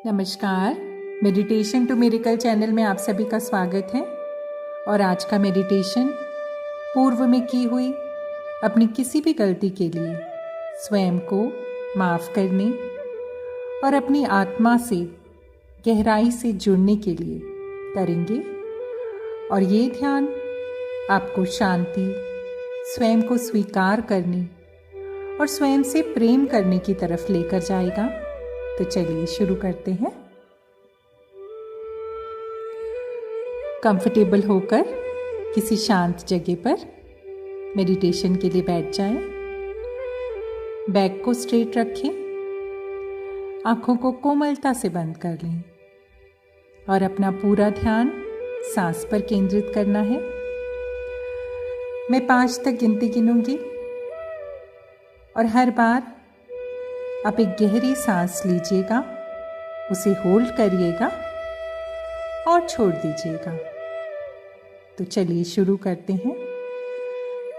नमस्कार। Meditation to miracle channel में आप सभी का स्वागत है। और आज का मेडिटेशन पूर्व में की हुई अपनी किसी भी गलती के लिए स्वयं को माफ़ करने और अपनी आत्मा से गहराई से जुड़ने के लिए करेंगे। और ये ध्यान आपको शांति, स्वयं को स्वीकार करने और स्वयं से प्रेम करने की तरफ लेकर जाएगा। तो चलिए शुरू करते हैं। कंफर्टेबल होकर किसी शांत जगह पर मेडिटेशन के लिए बैठ जाएं। बैक को स्ट्रेट रखें, आंखों को कोमलता से बंद कर लें और अपना पूरा ध्यान सांस पर केंद्रित करना है। मैं 5 तक गिनती गिनूंगी और हर बार आप एक गहरी सांस लीजिएगा, उसे होल्ड करिएगा और छोड़ दीजिएगा। तो चलिए शुरू करते हैं।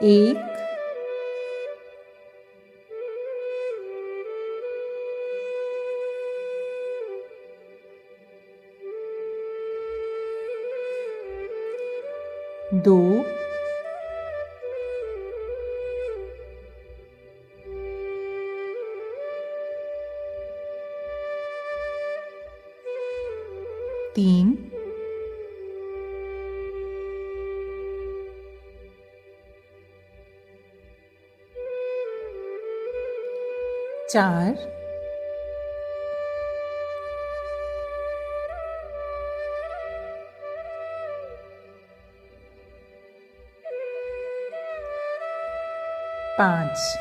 1, 2, 3, 4, 5,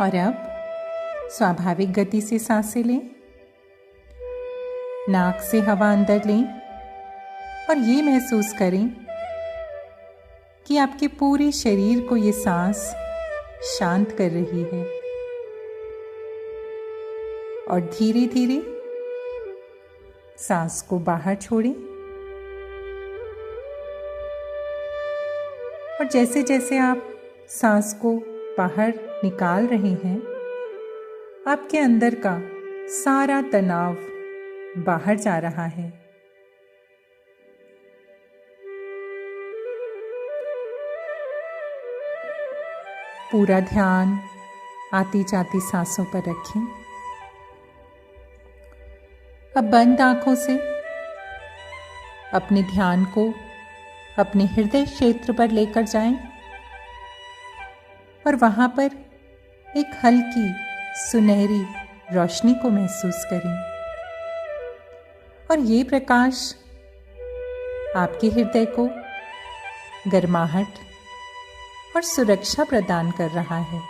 और अब स्वाभाविक गति से सांसें लें। नाक से हवा अंदर लें और ये महसूस करें कि आपके पूरे शरीर को ये सांस शांत कर रही है। और धीरे धीरे सांस को बाहर छोड़ें। और जैसे जैसे आप सांस को बाहर निकाल रहे हैं, आपके अंदर का सारा तनाव बाहर जा रहा है। पूरा ध्यान आती जाती सांसों पर रखें। अब बंद आंखों से अपने ध्यान को अपने हृदय क्षेत्र पर लेकर जाएं और वहां पर एक हल्की सुनहरी रोशनी को महसूस करें। और ये प्रकाश आपके हृदय को गर्माहट और सुरक्षा प्रदान कर रहा है।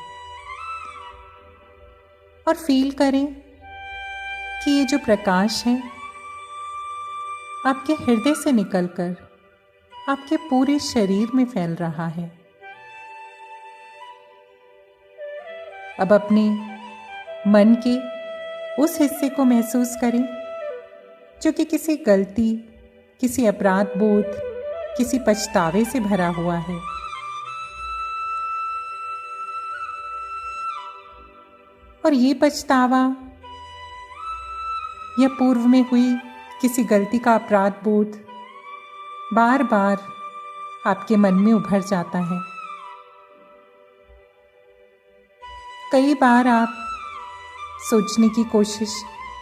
और फील करें कि ये जो प्रकाश है आपके हृदय से निकलकर आपके पूरे शरीर में फैल रहा है। अब अपने मन के उस हिस्से को महसूस करें जो कि किसी गलती, किसी अपराध बोध, किसी पछतावे से भरा हुआ है। और ये पछतावा या पूर्व में हुई किसी गलती का अपराध बोध बार बार आपके मन में उभर जाता है। कई बार आप सोचने की कोशिश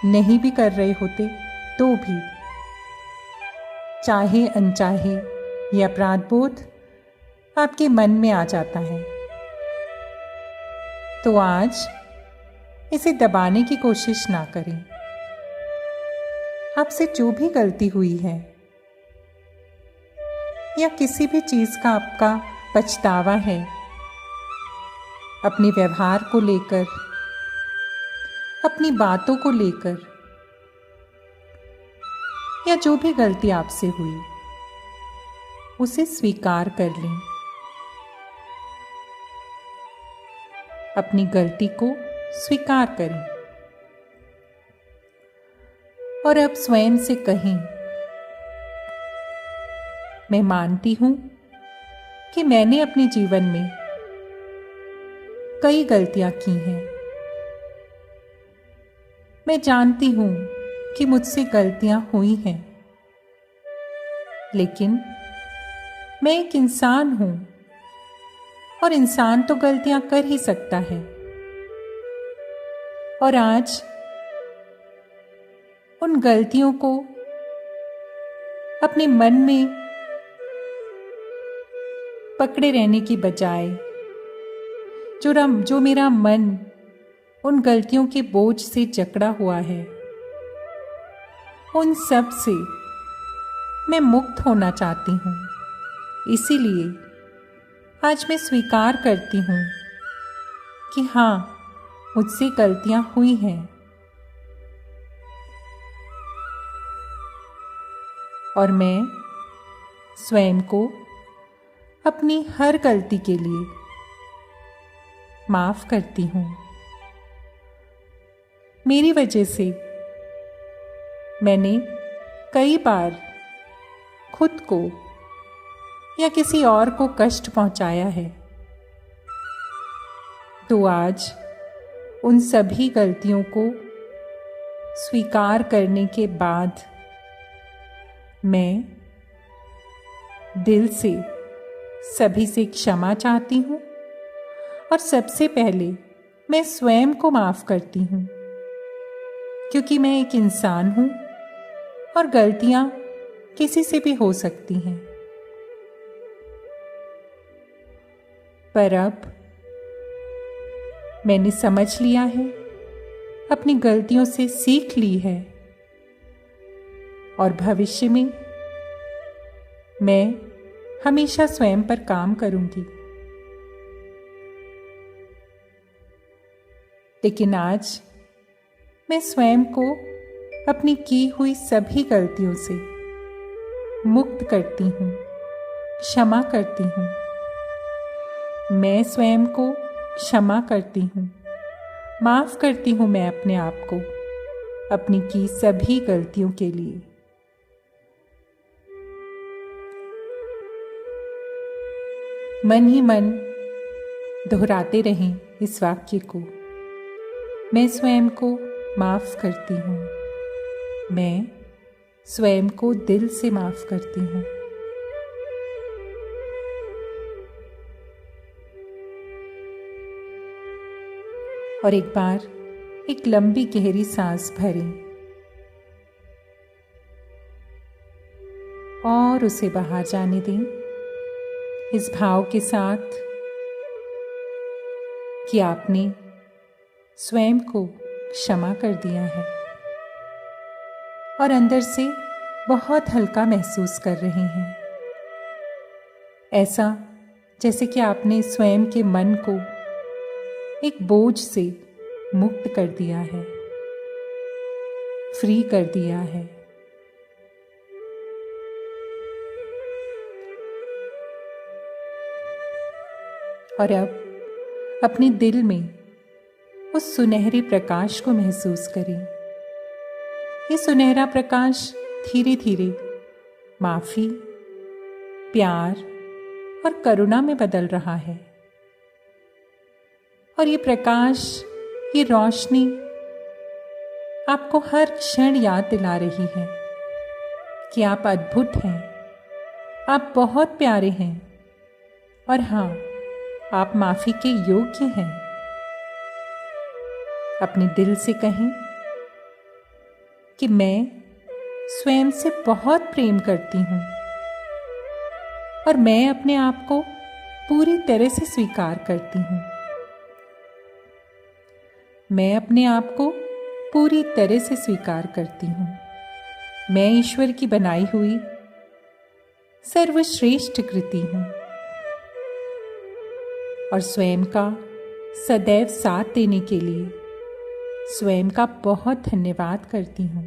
नहीं भी कर रहे होते तो भी चाहे अनचाहे ये अपराध बोध आपके मन में आ जाता है। तो आज इसे दबाने की कोशिश ना करें। आपसे जो भी गलती हुई है या किसी भी चीज का आपका पछतावा है, अपने व्यवहार को लेकर, अपनी बातों को लेकर, या जो भी गलती आपसे हुई, उसे स्वीकार कर लें। अपनी गलती को स्वीकार करें और अब स्वयं से कहें मैं मानती हूं कि मैंने अपने जीवन में कई गलतियां की हैं। मैं जानती हूं कि मुझसे गलतियां हुई हैं, लेकिन मैं एक इंसान हूं और इंसान तो गलतियां कर ही सकता है। और आज उन गलतियों को अपने मन में पकड़े रहने की बजाय जो मेरा मन उन गलतियों के बोझ से जकड़ा हुआ है, उन सब से मैं मुक्त होना चाहती हूँ। इसीलिए आज मैं स्वीकार करती हूँ कि हाँ, मुझसे गलतियां हुई हैं और मैं स्वयं को अपनी हर गलती के लिए माफ करती हूँ। मेरी वजह से मैंने कई बार खुद को या किसी और को कष्ट पहुंचाया है, तो आज उन सभी गलतियों को स्वीकार करने के बाद मैं दिल से सभी से क्षमा चाहती हूँ और सबसे पहले मैं स्वयं को माफ करती हूँ, क्योंकि मैं एक इंसान हूँ और गलतियां किसी से भी हो सकती हैं। पर अब मैंने समझ लिया है, अपनी गलतियों से सीख ली है और भविष्य में मैं हमेशा स्वयं पर काम करूंगी। लेकिन आज मैं स्वयं को अपनी की हुई सभी गलतियों से मुक्त करती हूँ, क्षमा करती हूँ। मैं स्वयं को क्षमा करती हूँ, माफ करती हूँ मैं अपने आप को अपनी की सभी गलतियों के लिए। मन ही मन दोहराते रहें इस वाक्य को, मैं स्वयं को माफ करती हूँ, मैं स्वयं को दिल से माफ करती हूँ। और एक बार एक लंबी गहरी सांस भरें और उसे बाहर जाने दें, इस भाव के साथ कि आपने स्वयं को क्षमा कर दिया है और अंदर से बहुत हल्का महसूस कर रहे हैं। ऐसा जैसे कि आपने स्वयं के मन को एक बोझ से मुक्त कर दिया है, फ्री कर दिया है। और अब अपने दिल में उस सुनहरे प्रकाश को महसूस करें। ये सुनहरा प्रकाश धीरे धीरे माफी, प्यार और करुणा में बदल रहा है। और ये प्रकाश, ये रोशनी आपको हर क्षण याद दिला रही है कि आप अद्भुत हैं, आप बहुत प्यारे हैं और हाँ, आप माफी के योग्य हैं। अपने दिल से कहें कि मैं स्वयं से बहुत प्रेम करती हूँ और मैं अपने आप को पूरी तरह से स्वीकार करती हूँ। मैं अपने आप को पूरी तरह से स्वीकार करती हूँ। मैं ईश्वर की बनाई हुई सर्वश्रेष्ठ कृति हूँ और स्वयं का सदैव साथ देने के लिए स्वयं का बहुत धन्यवाद करती हूँ।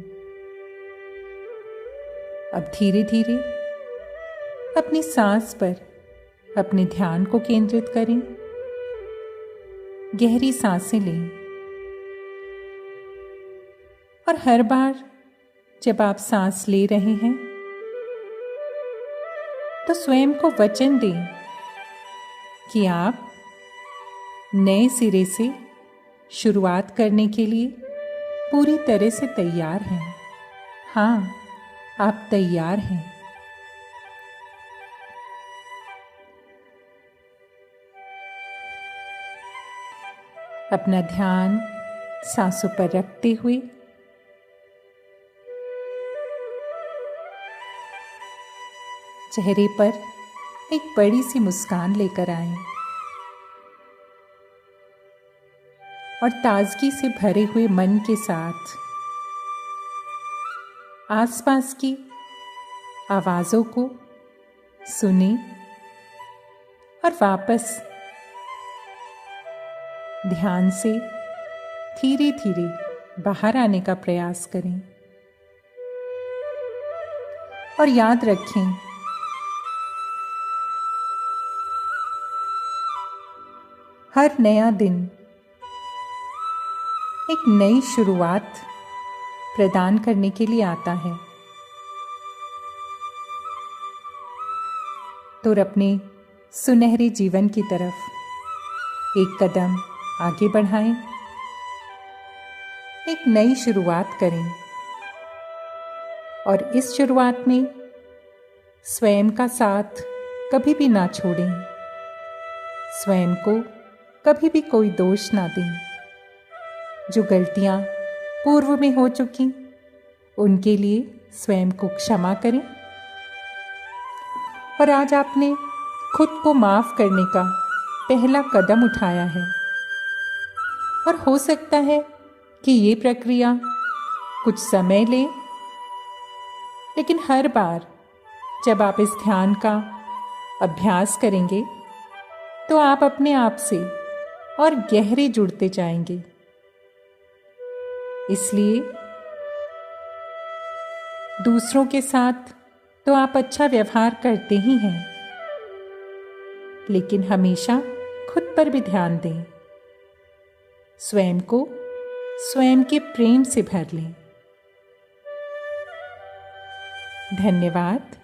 अब धीरे धीरे अपनी सांस पर अपने ध्यान को केंद्रित करें। गहरी सांसें लें और हर बार जब आप सांस ले रहे हैं, तो स्वयं को वचन दें कि आप नए सिरे से शुरुआत करने के लिए पूरी तरह से तैयार हैं। हाँ, आप तैयार हैं। अपना ध्यान सांसों पर रखते हुए चेहरे पर एक बड़ी सी मुस्कान लेकर आएं और ताजगी से भरे हुए मन के साथ आसपास की आवाज़ों को सुने और वापस ध्यान से धीरे धीरे बाहर आने का प्रयास करें। और याद रखें, हर नया दिन एक नई शुरुआत प्रदान करने के लिए आता है। तो अपने सुनहरे जीवन की तरफ एक कदम आगे बढ़ाएं, एक नई शुरुआत करें और इस शुरुआत में स्वयं का साथ कभी भी ना छोड़ें। स्वयं को कभी भी कोई दोष ना दें। जो गलतियां पूर्व में हो चुकी उनके लिए स्वयं को क्षमा करें। और आज आपने खुद को माफ करने का पहला कदम उठाया है और हो सकता है कि ये प्रक्रिया कुछ समय ले, लेकिन हर बार जब आप इस ध्यान का अभ्यास करेंगे तो आप अपने आप से और गहरे जुड़ते जाएंगे। इसलिए दूसरों के साथ तो आप अच्छा व्यवहार करते ही हैं, लेकिन हमेशा खुद पर भी ध्यान दें। स्वयं को स्वयं के प्रेम से भर लें। धन्यवाद।